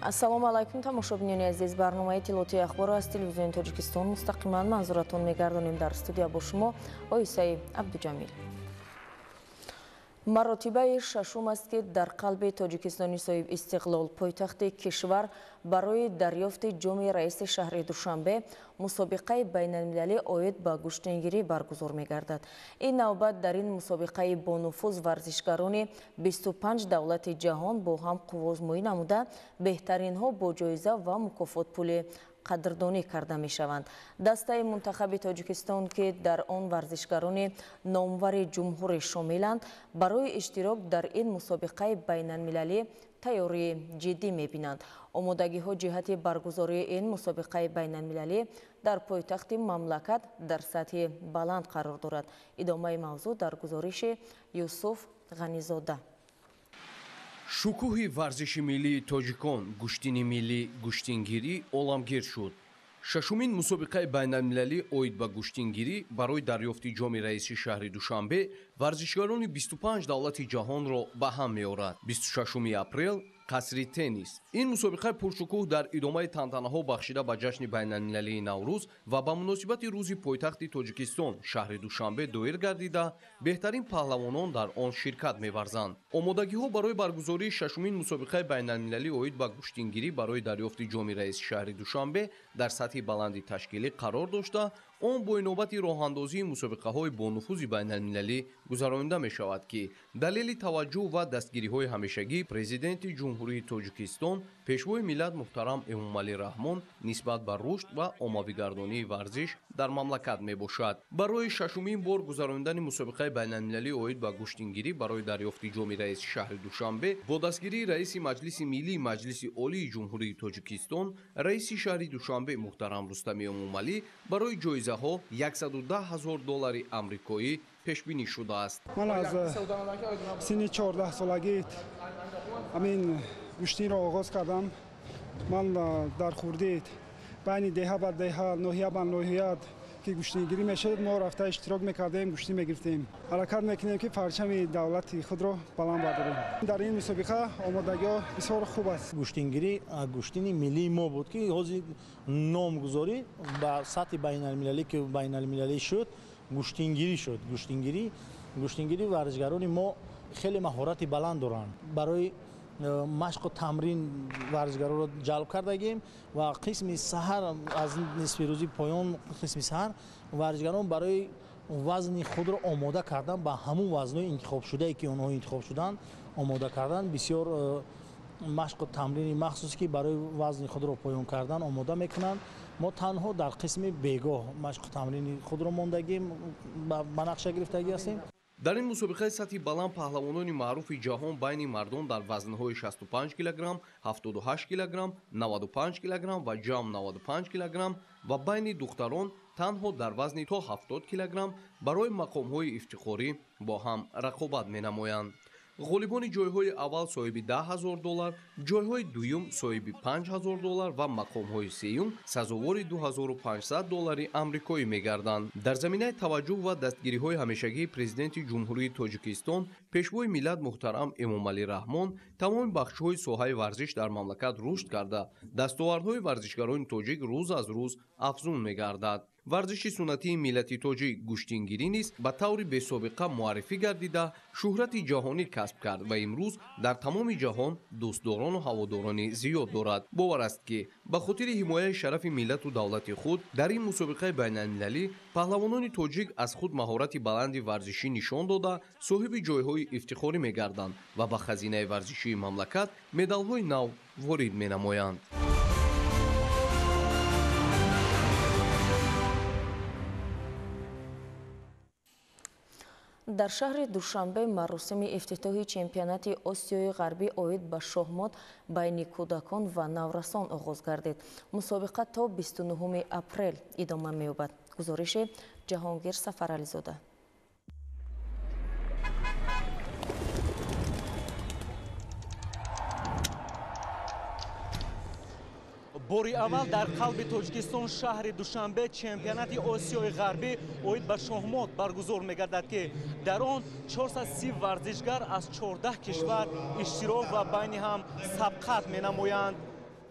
ассалому алайкум тамошобинони азиз, барномаи тилоти ахбор аз телевизиони Тоҷикистон мустақиман манзуратон мегардонем. Дар студия бо шумо Оисаи Абдуҷамил. маротибаи шашум аст ки дар қалби Тоҷикистони соҳиб истиқлол пойтахти кишвар барои дарёфти ҷоми раиси шаҳри Душанбе мусобиқаи байналмилалӣ оид ба гӯштингирӣ баргузор мегардад. Ин навбат дар ин мусобиқаи бонуфуз варзишгарони 25 давлати ҷаҳон бо ҳам қуввозмоӣ намуда беҳтаринҳо бо ҷоиза ва мукофотпулӣ қадрдонӣ карда мешаванд. Дастаи мунтахаби Тоҷикистон ки дар он варзишгарони номвари ҷумҳурӣ шомиланд, барои иштирок дар ин мусобиқаи байналмилалӣ тайёрии ҷиддӣ мебинанд. омодагиҳо ҷиҳати баргузории ин мусобиқаи байналмилалӣ дар пойтахти мамлакат дар сатҳи баланд қарор дорад. идомаи мавзӯъ дар гузориши Юсуф Ғанизода. шукӯҳи варзиши миллии тоҷикон гӯштини миллӣ гӯштингирӣ оламгир шуд. шашумин мусобиқаи байналмилалӣ оид ба гӯштингирӣ барои дарёфти ҷоми раиси шаҳри Душанбе варзишгарони 25 давлати ҷаҳонро ба ҳам меорад. 26 апрел қасри теннис. ин мусобиқаи пуршукӯҳ дар идомаи тантанаҳо бахшида ба ҷашни байналмилалии Наврӯз ва ба муносибати рӯзи пойтахти Тоҷикистон шаҳри Душанбе доир гардида беҳтарин паҳлавонон дар он ширкат меварзанд. омодагиҳо барои баргузории шашумин мусобиқаи байналмилалӣ оид ба гӯштингирӣ барои дарёфти ҷоми раиси шаҳри Душанбе дар сатҳи баланди ташкилӣ қарор дошта, он бо инобати роҳандозии мусобиқаҳои бонуфузи байналмилалӣ гузаронида мешавад ки далели таваҷҷӯҳ ва дастгириҳои ҳамешагии президенти ҷумҳурии Тоҷикистон пешвои миллат муҳтарам Эмомалӣ Раҳмон нисбат ба рушд ва оммавигардонии варзиш дар мамлакат мебошад. барои шашумин бор гузаронидани мусобиқаи байналмилалӣ оид ба гӯштингирӣ барои дарёфти ҷоми раиси шаҳри Душанбе бо дастгирии раиси маҷлиси миллии маҷлиси олии ҷумҳурии Тоҷикистон раиси шаҳри Душанбе муҳтарам Рустами Эмомалӣ барои ҷоизаҳо $110,000 амрикоӣ пешбинӣ шудааст. ман аз синни 14 солагӣ амин гӯштиро оғоз кардам. ман дар хурди байни деҳа ба деҳа, ноҳия ба ноҳия ки гӯштингирӣ мешуд, мо рафта иштирок мекардем, гӯштӣ мегирифтем. ҳаракат мекунем ки парчами давлати худро баланд бардорем. дар ин мусобиқа омодагиҳо бисёр хуб аст. гӯштингирӣ гӯштини миллии мо буд ки ҳозир номгузорӣ ба сатҳи байналмилалӣ ки байналмилалӣ шуд, гӯштингирӣ шуд. гӯштингирӣ варзишгарони мо хеле маҳорати баланд доранд. барои машқу тамрин варзишгаронро ҷалб кардагим ва қисми саҳар аз нисфи рӯзи поён қисми саҳар варзишгарон барои вазни худро омода кардан ба ҳамун вазнҳои интихобшудае ки онҳо интихоб шуданд омода кардан бисёр машқу тамрини махсусе ки барои вазни худро поён кардан омода мекунанд. мо танҳо дар қисми бегоҳ машқу тамрини худро мондагим ба нақша гирифтагӣ ҳастем. дар ин мусобиқаи сатҳи баланд паҳлавонони маъруфи ҷаҳон байни мардон дар вазнҳои 65 кг, 78 кг, 95 кг ва ҷамъ 95 кг ва байни духтарон танҳо дар вазни то 70 кг барои мақомҳои ифтихорӣ бо ҳам рақобат менамоянд. ғолибони ҷойҳои аввал соҳиби $10,000, ҷойҳои дуюм соҳиби $5,000 ва мақомҳои сеюм сазовори $2,500 амрикоӣ мегарданд. дар заминаи таваҷҷӯҳ ва дастгириҳои ҳамешагии президенти ҷумҳурии Тоҷикистон пешвои миллат муҳтарам Эмомалӣ Раҳмон тамоми бахшҳои соҳаи варзиш дар мамлакат рушд карда, дастовардҳои варзишгарони тоҷик рӯз аз рӯз афзун мегардад. варзиши суннатии миллати тоҷик гӯштингирӣ низ ба таври бесобиқа муаррифӣ гардида шӯҳрати ҷаҳонӣ касб кард ва имрӯз дар тамоми ҷаҳон дӯстдорону ҳаводорони зиёд дорад. бовар аст ки ба хотири ҳимояи шарафи миллату давлати худ дар ин мусобиқаи байналмилалӣ паҳлавонони тоҷик аз худ маҳорати баланди варзишӣ нишон дода соҳиби ҷойҳои ифтихорӣ мегарданд ва ба хазинаи варзишии мамлакат медалҳои нав ворид менамоянд. дар шаҳри Душанбе маросими ифтитоҳи чемпионати Осиёи ғарбӣ оид ба шоҳмот байни кӯдакон ва наврасон оғоз гардид. мусобиқа то 29 апрел идома меёбад. гузориши Ҷаҳонгир Сафарализода. бори аввал дар қалби Тоҷикистон шаҳри Душанбе чемпионати Осиёи ғарбӣ оид ба шоҳмот баргузор мегардад ки дар он 430 варзишгар аз 14 кишвар иштирок ва байни ҳам сабқат менамоянд.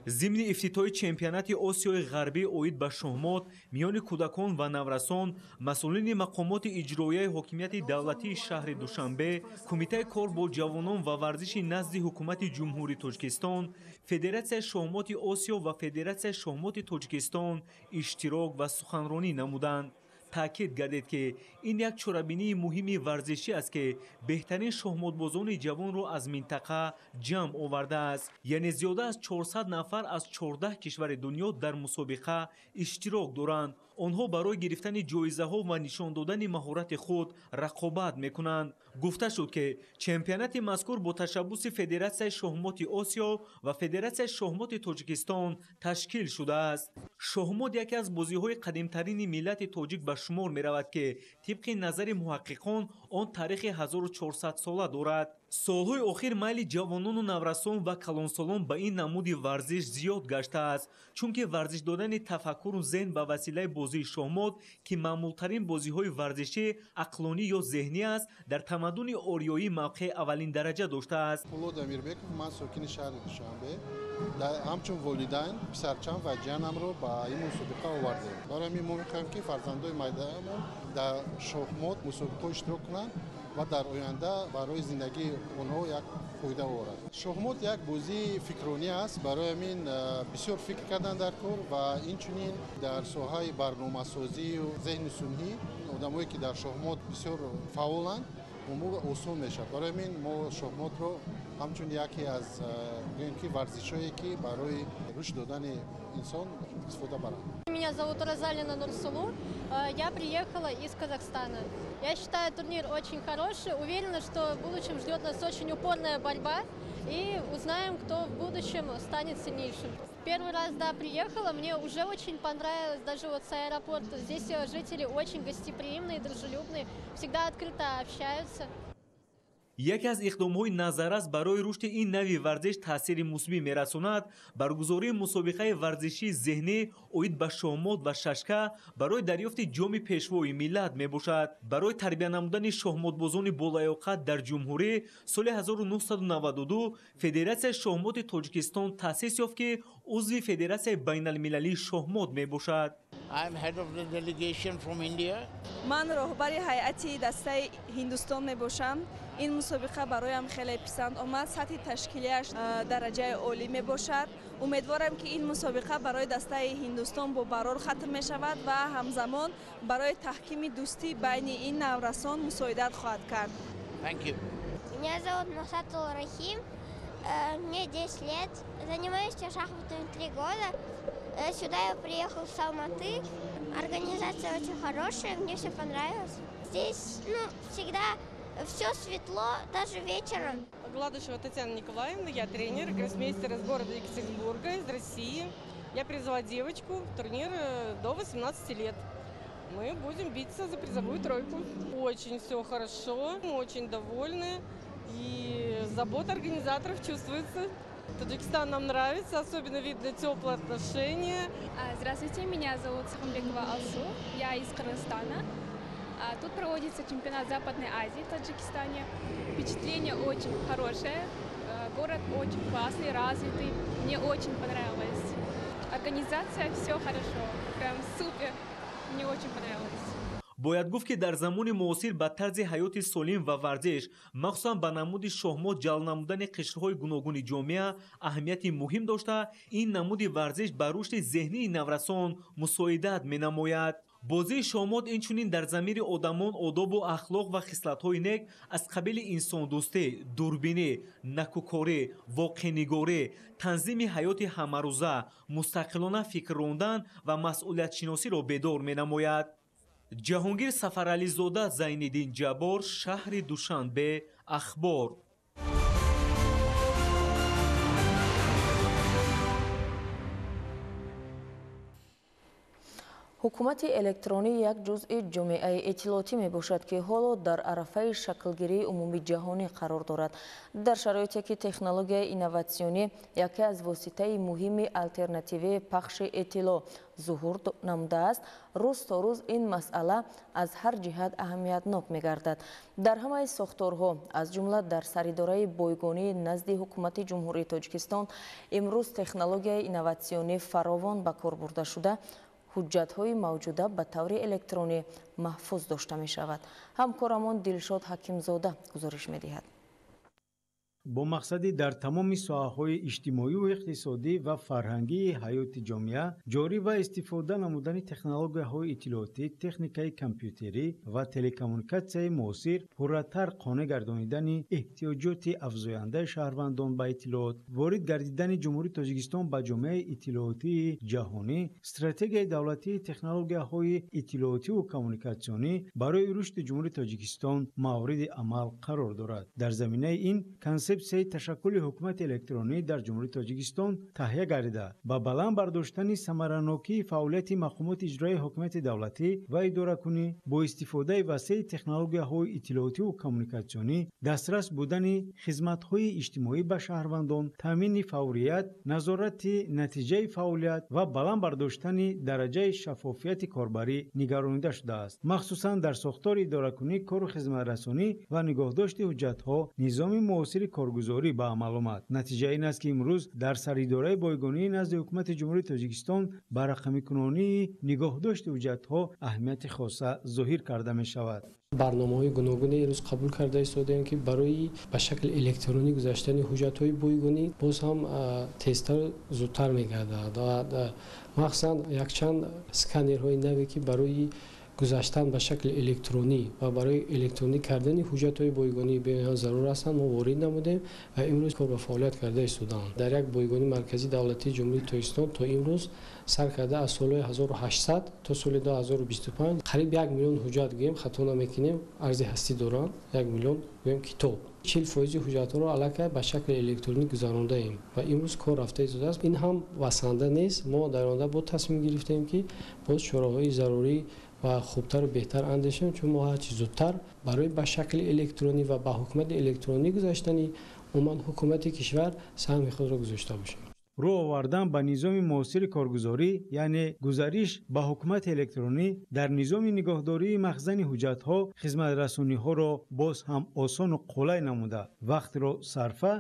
ضمن افتتاح چمپیونات آسیای غربی اوید به شهمات میان کودکان و نورسان، مسئولین مقامات اجرایی حاکمیت دولتی شهر دوشنبه، کمیته کار با جوانان و ورزش نزد حکومت جمهوری تاجیکستان، فدراسیون شهمات آسیا و فدراسیون شهمات تاجیکستان اشتراک و سخنرانی نمودند. تاکید گردید که این یک چرابینی مهمی ورزشی است که بهترین شهماتبازان جوان را از منطقه جمع آورده است. یعنی زیاده از 400 نفر از 14 کشور دنیا در مسابقه اشتراک دارند. آنها برای گرفتن جایزه ها و نشان دادن مهارت خود رقابت میکنند. گفته شد که چمپیونات مذکور با تشبث فدراسیون شهمات آسیا و فدراسیون شهمات تاجیکستان تشکیل شده است. شهمات یکی از بازی‌های قدیم‌ترین ملت تاجیک به شمار می‌رود که طبق نظر محققان آن تاریخ 1400 ساله دارد. سالهای اخیر میل جوانان و نورسان و کلانسالان به این نمود ورزش زیاد گشته است، چون که ورزش دادن تفکر و ذهن به وسیله بازی شهمات که معمولترین بازی‌های ورزشی عقلانی یا ذهنی است، در تمدن آریایی موقع اولین درجه داشته است. فولاد امیربکov من ساکن شهر دوشنبه همچون والدین پسرچم و جانم رو با این مسابقه آوردیم. برای ما می‌خوایم که فرزندای مایده‌مون در شهمات مسابقه اشتراک کنند و در آینده برای زندگی اونها یک فایده آورد. شهمات یک بازی فکرانی است، برای من بسیار فکر کردن در کار و اینچنین در ساحه برنامه‌سازی و ذهن سنی آدمایی که در شهمات بسیار فعالند امور آسان میشه. برای من ما شهمات رو همچون یکی از ورزش‌هایی که برای رشد دادن انسان استفاده برند. Меня зовут Розалина Нурсулу. Я приехала из Казахстана. Я считаю турнир очень хороший. Уверена, что в будущем ждет нас очень упорная борьба. И узнаем, кто в будущем станет сильнейшим. Первый раз, приехала. Мне уже очень понравилось. Даже вот с аэропорта. Здесь жители очень гостеприимные, дружелюбные. Всегда открыто общаются. یکی از اقدام‌های نظررس برای رشد این نوع ورزش تاثیر مثبت می‌رساند برگزاری مسابقه ورزشی ذهنی اوید به شهمات و ششکه برای دریافت جام پیشوای ملت میباشد. برای تربیت نمودن شهماتبازان بالیاقت در جمهوری سال 1992 فدراسیون شهمات تاجیکستان تأسیس یافت که عضو فدراسیون بین‌المللی شهمات میباشد. I am head of the delegation from India. من راهبری هیئت دسته هندوستان میباشم. این مسابقه برایم خیلی پسند آمد. سطح تشکیلیش درجه عالی میباشد. امیدوارم که این مسابقه برای دسته هندوستان با برار ختم می شود و همزمان برای تحکیم دوستی بین این نورسان مساعدت خواهد کرد. Thank you. Меня зовут Махсатул Рахим. Мне 10 лет. Занимаюсь шахматами 3 года. Сюда я приехал с Алматы. Организация очень хорошая, мне все понравилось. Здесь, всегда все светло, даже вечером. Гладышева Татьяна Николаевна, я тренер, гроссмейстер из города Екатеринбурга, из России. Я призвала девочку в турнир до 18 лет. Мы будем биться за призовую тройку. Очень все хорошо, мы очень довольны. И забота организаторов чувствуется. Таджикистан нам нравится, особенно видно теплые отношения. Здравствуйте, меня зовут Сахамбекова Алсу, я из Кыргызстана. Тут проводится чемпионат Западной Азии в Таджикистане. Впечатление очень хорошее, город очень классный, развитый, мне очень понравилось. Организация, все хорошо, прям супер, мне очень понравилось. باید گفت که در زمان معاصر به طرز حیات سالم و ورزش مخصوصا به نمود شهمات جلب نمودن قشرهای گوناگون جامعه اهمیت مهم داشته. این نمود ورزش بر رشد ذهنی نورسان مساعدت می‌نماید. بازی شهمات اینچنین در ضمیر آدمان آداب و اخلاق و خصلت‌های نیک از قبیل انسان دوستی، دوربینی، نکوکاری، واقع‌نگاری، تنظیم حیات همروزه، مستقلانه فکر راندن و مسئولیت شناسی را بیدار می‌نماید. جهانگیر سفرعلی زاده، زین‌الدین جبار، شهر دوشنبه، اخبار. ҳукумати электронӣ як ҷузъи ҷомеаи иттилоотӣ мебошад ки ҳоло дар арафаи шаклгирии умумии ҷаҳонӣ қарор дорад. дар шароите ки технологияи инноватсионӣ яке аз воситаи муҳими алтернативаи пахши иттилоъ зуҳур намудааст, рӯз то рӯз ин масъала аз ҳар ҷиҳат аҳамиятнок мегардад. дар ҳамаи сохторҳо, аз ҷумла дар саридораи бойгонии назди ҳукумати ҷумҳурии Тоҷикистон имрӯз технологияи инноватсионӣ фаровон ба кор бурда шуда, ҳуҷҷатҳои мавҷуда ба таври электронӣ маҳфуз дошта мешавад. ҳамкорамон Дилшод Ҳакимзода гузориш медиҳад. бо мақсади дар тамоми соҳаҳои иҷтимоиву иқтисодӣ ва фарҳангии ҳаёти ҷомеа ҷорӣ ва истифода намудани технологияҳои иттилоотӣ, техникаи компютерӣ ва телекоммуникатсияи муосир пурратар қонеъ гардонидани эҳтиёҷоти афзояндаи шаҳрвандон ба иттилоот, ворид гардидани ҷумҳурии Тоҷикистон ба ҷомеаи иттилоотии ҷаҳонӣ, стратегияи давлатии технологияҳои иттилоотиву коммуникатсионӣ барои рушди ҷумҳурии Тоҷикистон мавриди амал қарор дорад. дар заминаи ин консепсияи ташаккули ҳукумати электронӣ дар ҷумҳурии Тоҷикистон таҳия гардида ба баланд бардоштани самаранокии фаъолияти мақомоти иҷроии ҳокимияти давлатӣ ва идоракунӣ бо истифодаи васеъи технологияҳои иттилоотиву коммуникатсионӣ, дастрас будани хизматҳои иҷтимоӣ ба шаҳрвандон, таъмини фаврият, назорати натиҷаи фаъолият ва баланд бардоштани дараҷаи шаффофияти корбарӣ нигаронида шудааст. махсусан дар сохтори идоракунӣ, кору хизматрасонӣ ва нигоҳдошти ҳуҷҷатҳо низоми муосири коргузорӣ ба амал омад. натиҷа ин аст ки имрӯз дар саридораи бойгонии назди ҳукумати ҷумҳурии Тоҷикистон ба рақамикунонии нигоҳдошти ҳуҷҷатҳо аҳамияти хоса зоҳир карда мешавад. барномаҳои гуногуне имрӯз қабул карда истодаем ки барои ба шакли электронӣ гузаштани ҳуҷҷатҳои бойгонӣ боз ҳам тезтару зудтар мегардад. махсусан якчанд сканерҳои наве ки барои гузаштан ба шакли электронӣ ва барои электронӣ кардани ҳуҷҷатҳои бойгонӣ бениҳоят зарур ҳастанд, мо ворид намудем ва имрӯз кор ба фаъолият карда истодаанд. дар як бойгонии марказии давлатии ҷумҳурии Тоҷикистон то имрӯз сар карда аз солҳои 1800 то соли 2025 қариб 1 миллион ҳуҷҷат гӯем хато намекунем, арзи ҳастӣ доранд, 1 миллион гӯем китоб. 40% ҳуҷҷатҳоро аллакай ба шакли электронӣ гузарондаем ва имрӯз кор рафта истодааст. ин ҳам васанда нест. мо дар оянда бо тасмим гирифтем ки боз чораҳои зарурӣ ва хубтару беҳтар андешем, чун мо ҳарчи зудтар барои ба шакли электронӣ ва ба ҳукумати электронӣ гузаштани умуман ҳукумати кишвар саҳми худро гузошта бошем. роҳ овардан ба низоми муосири коргузорӣ, яъне гузариш ба ҳукумати электронӣ дар низоми нигоҳдории махзани ҳуҷҷатҳо, хизматрасониҳоро боз ҳам осону қулай намуда, вақтро сарфа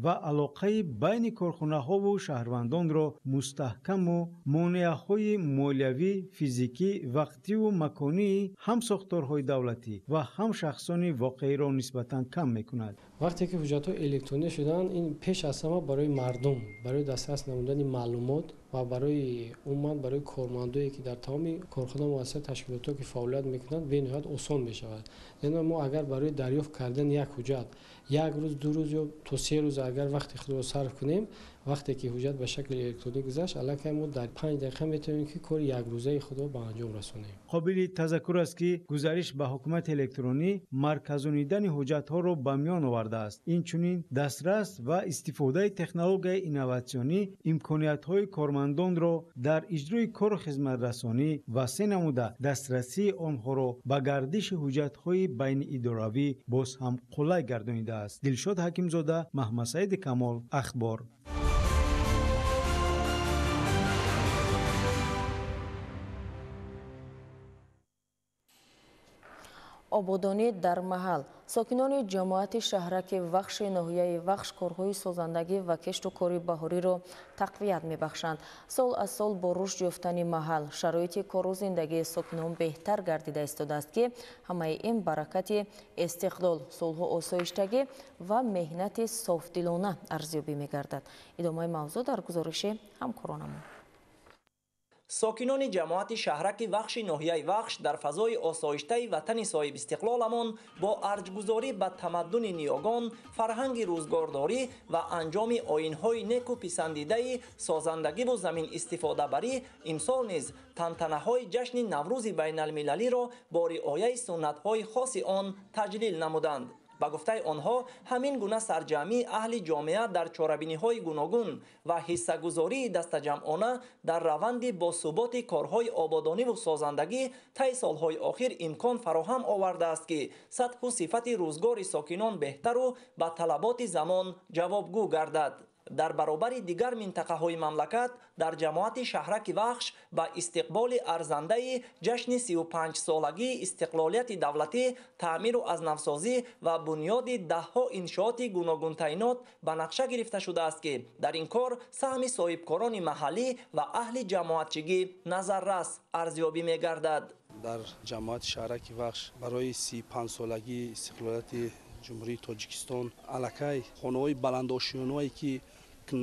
ва алоқаи байни корхонаҳову шаҳрвандонро мустаҳкаму монеаҳои молиявӣ, физикӣ, вақтиву маконии ҳам сохторҳои давлатӣ ва ҳам шахсони воқеиро нисбатан кам мекунад. вақте ки ҳуҷҷатҳо электронӣ шуданд, ин пеш аз ҳама барои мардум, барои дастрас намудани маълумот ва барои умуман барои кормандое ки дар тамоми корхона муассисаи ташкилотҳо ки фаъолият мекунанд бениҳоят осон мешавад. яъне мо агар барои дарёфт кардани як ҳуҷҷат як рӯз, ду рӯз ё то 3 рӯз агар вақти худро сарф кунем, вақте ки ҳуҷҷат ба шакли электронӣ гузашт, аллакай мо дар 5 дақиқа метавонем ки кори якрӯзаи худро ба анҷом расонем. қобили тазаккур аст ки гузариш ба ҳукумати электронӣ марказонидани ҳуҷҷатҳоро ба миён овардааст. инчунин дастрас ва истифодаи технологияи инноватсионӣ имкониятҳои кормандонро дар иҷрои кору хизматрасонӣ васеъ намуда, дастрасии онҳоро ба гардиши ҳуҷҷатҳои байниидоравӣ боз ҳам қулай гардонидааст. Дилшод Ҳакимзода, Маҳмадсаиди Камол, Ахбор. ободонӣ дар маҳал. сокинони ҷамоати шаҳраки вахши ноҳияи вахш корҳои созандагӣ ва кешту кори баҳориро тақвият мебахшанд. сол аз сол бо рушд ёфтани маҳал шароити кору зиндагии сокинон беҳтар гардида истодааст ки ҳамаи ин баракати истиқлол, сулҳу осоиштагӣ ва меҳнати софдилона арзёбӣ мегардад. идомаи мавзӯъ дар гузориши ҳамкоронамон. сокинони ҷамоати шаҳраки вахши ноҳияи вахш дар фазои осоиштаи ватани соҳиб истиқлоламон бо арҷгузорӣ ба тамаддуни ниёгон, фарҳанги рӯзгордорӣ ва анҷоми оинҳои неку писандидаи созандагиву заминистифодабарӣ имсол низ тантанаҳои ҷашни наврӯзи байналмилалиро бо риояи суннатҳои хоси он таҷлил намуданд. ба гуфтаи онҳо ҳамин гуна сарҷамъии аҳли ҷомеа дар чорабиниҳои гуногун ва ҳиссагузории дастаҷамъона дар раванди босуботи корҳои ободониву созандагӣ таи солҳои охир имкон фароҳам овардааст ки сатҳу сифати рӯзгори сокинон беҳтару ба талаботи замон ҷавобгӯ гардад. дар баробари дигар минтақаҳои мамлакат дар ҷамоати шаҳраки вахш ба истиқболи арзандаи ҷашни 35-солагии истиқлолияти давлатӣ, таъмиру азнавсозӣ ва бунёди даҳҳо иншооти гуногунтайинот ба нақша гирифта шудааст ки дар ин кор саҳми соҳибкорони маҳаллӣ ва аҳли ҷамоатчигӣ назаррас арзёбӣ мегардад. дар ҷамоати шаҳраки вахш барои 35-солагии истиқлолияти ҷумҳурии Тоҷикистон аллакай хонаҳои баландошиёнаҳое ки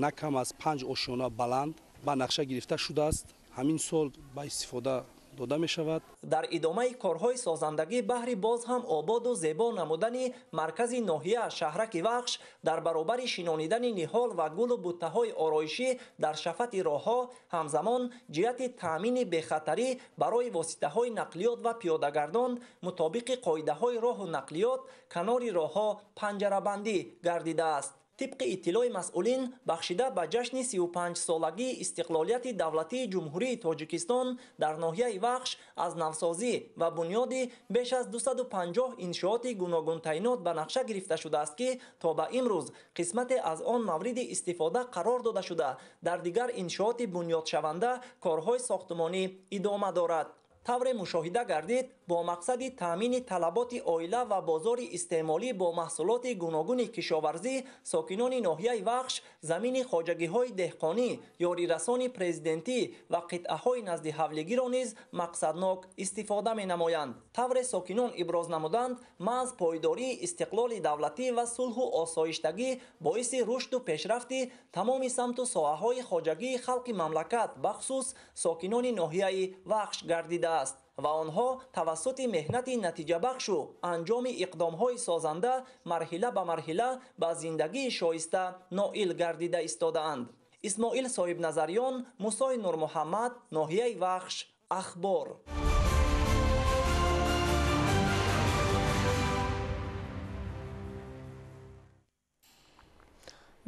на кам аз 5 ошиёна баланд ба нақша гирифта шудааст. ҳамин сол ба истифода дода мешавад. дар идомаи корҳои созандагӣ баҳри боз ҳам ободу зебо намудани маркази ноҳия шаҳраки вахш дар баробари шинонидани ниҳол ва гулу буттаҳои ороишӣ дар шафати роҳҳо ҳамзамон ҷиҳати таъмини бехатарӣ барои воситаҳои нақлиёт ва пиёдагардон мутобиқи қоидаҳои роҳу нақлиёт канори роҳҳо панҷарабандӣ гардидааст. طبق اطلاع مسئولین بخشیده به جشن 35-سالگی استقلالیت دولتی جمهوری تاجیکستان در ناحیه وخش از نوسازی و بنیاد بیش از 250 انشاءات گوناگون تعیینات به نقشه گرفته شده است که تا به امروز قسمت از آن مورد استفاده قرار داده شده. در دیگر انشاءات بنیاد شونده کارهای ساختمانی ادامه دارد. طور مشاهده گردید با مقصد تامین طلبات عائله و بازار استعمالی با محصولات گوناگون کشاورزی ساکنان ناحیه وخش زمین خواجگی‌های دهقانی یاری رسان پرزیدنتی و قطعه‌های نزد حولگی را نیز مقصدناک استفاده می‌نمایند. طور ساکنان ابراز نمودند محض پایداری استقلال دولتی و صلح و آسایشتگی باعث رشد و پیشرفت تمام سمت و ساحه‌های خواجگی خلق مملکت بخصوص ساکنان ناحیه وخش گردیده است و آنها توسط مهنت نتیجه بخش و انجام اقدام‌های سازنده مرحله به مرحله به زندگی شایسته نائل گردیده ایستاده‌اند. اسماعیل صاحب نظریان، موسی نور محمد، ناحیه وخش، اخبار.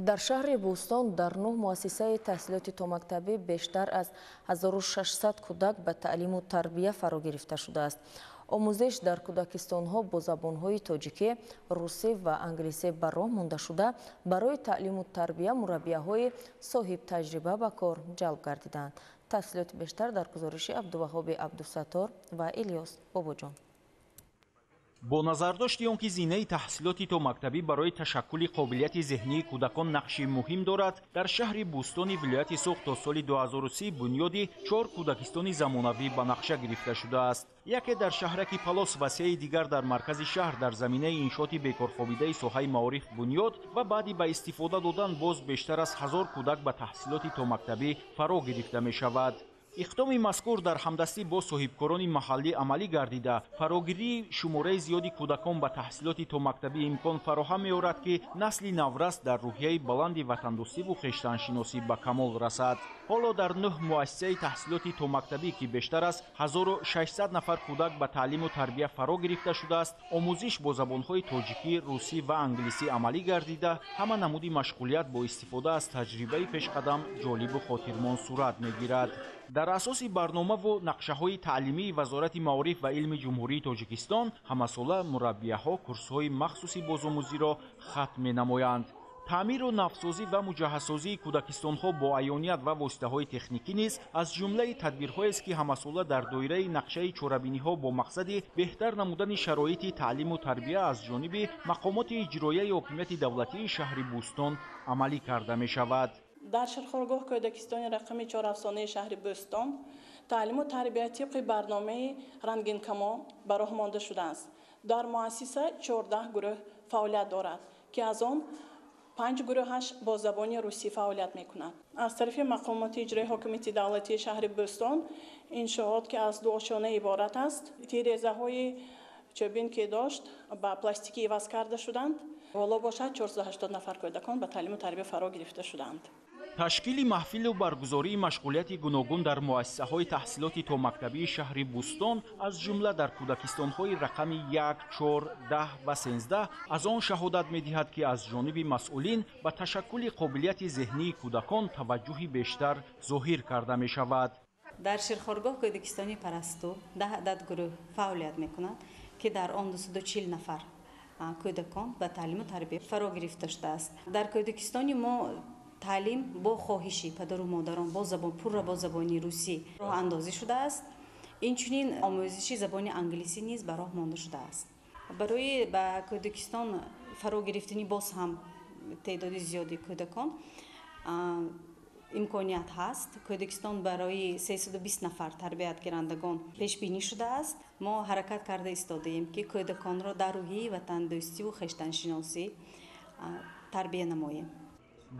در شهر بوستان در 9 مؤسسه تحصیلات تامکتبی بیشتر از 1600 کودک به تعلیم و تربیت فرا گرفته شده است. آموزش در کودکستان‌ها با زبان‌های تاجیکی، روسی و انگلیسی به راه مانده شده برای تعلیم و تربیت مربی‌های صاحب تجربه به کار جلب گردیدند. تحصیلات بیشتر در گزارش عبدالوهاب عبدالستار و الیاس باباجان. бо назардошти он ки зинаи таҳсилоти томактабӣ барои ташаккули қобилияти зеҳнии кӯдакон нақши муҳим дорад, дар шаҳри Бӯстони вилояти Суғ то соли 2030 бунёди 4 кӯдакистони замонавӣ ба нақша гирифта шудааст. яке дар шаҳраки Палос ва сеи дигар дар маркази шаҳр дар заминаи иншооти бекорхобидаи соҳаи маориф бунёд ва баъди ба истифода додан боз бештар аз 1000 кӯдак ба таҳсилоти томактабӣ фаро гирифта мешавад. иқдоми мазкур дар ҳамдастӣ бо соҳибкорони маҳаллӣ амалӣ гардида фарогирии шумораи зиёди кӯдакон ба таҳсилоти томактабӣ имкон фароҳам меорад ки насли наврас дар рӯҳияи баланди ватандӯстиву хештаншиносӣ ба камол расад. ҳоло дар 9 муассисаи таҳсилоти томактабӣ ки бештар аз 1600 нафар кӯдак ба таълиму тарбия фаро гирифта шудааст, омӯзиш бо забонҳои тоҷикӣ, русӣ ва англисӣ амалӣ гардида ҳама намуди машғулият бо истифода аз таҷрибаи пешқадам ҷолибу хотирмон сурат мегирад. дар асоси барномаву нақшаҳои таълимии вазорати маориф ва илми ҷумҳурии Тоҷикистон ҳамасола мураббияҳо курсҳои махсуси бозомӯзиро хатм менамоянд. таъмиру навсозӣ ва муҷаҳҳазсозии кӯдакистонҳо бо аёният ва воситаҳои техникӣ низ аз ҷумлаи тадбирҳоест ки ҳамасола дар доираи нақшаи чорабиниҳо бо мақсади беҳтар намудани шароити таълиму тарбия аз ҷониби мақомоти иҷроияи ҳокимияти давлатии шаҳри Бӯстон амалӣ карда мешавад. дар ширхоргоҳ кӯдакистони рақами 4 афсонаи шаҳри Бӯстон таълиму тарбия тибқи барномаи рангинкамон ба роҳ монда шудааст. дар муассиса 14 гурӯҳ фаъолият дорад ки аз он 5 гурӯҳаш бо забони русӣ фаъолият мекунад. аз тарафи мақомоти иҷрои ҳокимияти давлатии шаҳри Бӯстон иншоот ки аз 2 ошёна иборат аст. тирезаҳои чӯбин ки дошт ба пластикӣ иваз карда шуданд. ҳоло бошад 480 нафар кӯдакон ба таълиму тарбия фаро гирифта шуданд. ташкили маҳфилу баргузории машғулияти гуногун дар муассисаҳои таҳсилоти томактабии шаҳри Бустон аз ҷумла дар кӯдакистонҳои рақами 1, 4, 10 ва 13 аз он шаҳодат медиҳад ки аз ҷониби масъулин ба ташаккули қобилияти зеҳнии кӯдакон таваҷҷуҳи бештар зоҳир карда мешавад. дар ширхоргоҳ кӯдакистони парасту 10 адад гурӯҳ фаъолият мекунад ки дар он 240 нафар кӯдакон ба таълиму тарбия фаро гирифта шудааст. дар кӯдакистони мо таълим бо хоҳиши падару модарон пурра бо забони русӣ роҳандозӣ шудааст. инчунин омӯзиши забони англисӣ низ ба роҳ монда шудааст. барои ба кӯдакистон фаро гирифтани боз ҳам теъдоди зиёди кӯдакон имконият ҳаст. кӯдакистон барои 320 нафар тарбиятгирандагон пешбинӣ шудааст. мо ҳаракат карда истодаем ки кӯдаконро дар рӯҳии ватандӯстиву хештаншиносӣ тарбия намоем.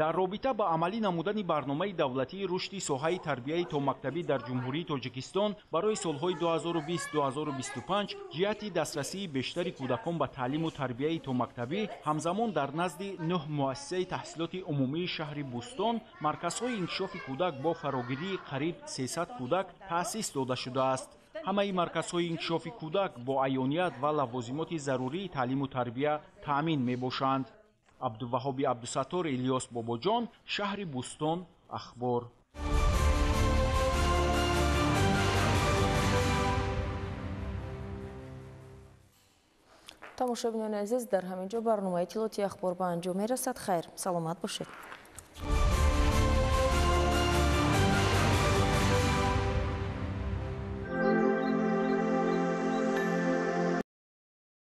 дар робита ба амалӣ намудани барномаи давлатии рушди соҳаи тарбияи томактабӣ дар ҷумҳурии Тоҷикистон барои солҳои 2020-2025 ҷиҳати дастрасии бештари кӯдакон ба таълиму тарбияи томактабӣ ҳамзамон дар назди 9 муассисаи таҳсилоти умумии шаҳри Бустон марказҳои инкишофи кӯдак бо фарогирии қариб 300 кӯдак таъсис дода шудааст. ҳамаи марказҳои инкишофи кӯдак бо аёният ва лавозимоти зарурии таълиму тарбия таъмин мебошанд. абдуваҳоби абдусаттор, Илёс Бобоҷон, шаҳри Бустон, ахбор. тамошобинони азиз, дар ҳамин ҷо барномаи иттилоъоти ахбор ба анҷом мерасад. хайр, саломат бошед.